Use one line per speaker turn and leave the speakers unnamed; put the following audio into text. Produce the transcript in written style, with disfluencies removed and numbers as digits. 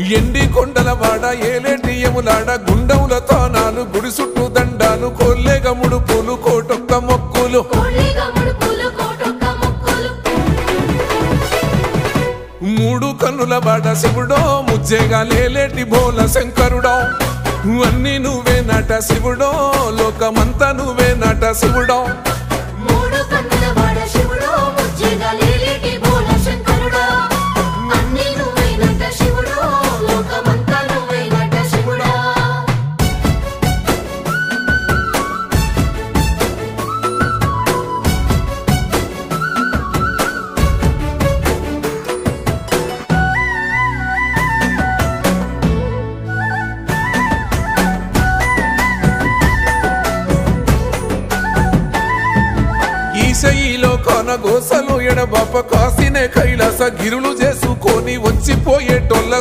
ఎండి కొండలవాడ ఏలేటి యములాడ గుండముల తానాలు గుడి చుట్టూ దండాలు కొల్లేగ ముడుపులు కోటొక్క మొక్కులు మూడు కన్నుల బాట శివుడో ముజ్జేగా లేలేటి బోల శంకరుడో అన్ని నువ్వే నట శివుడో లోకమంతా నువ్వే నట శివుడో ఈశయిలో కొన గోసలు ఎడబాప కాసినే కైలాస గిరులు చేసుకొని వచ్చిపోయేటోళ్ళ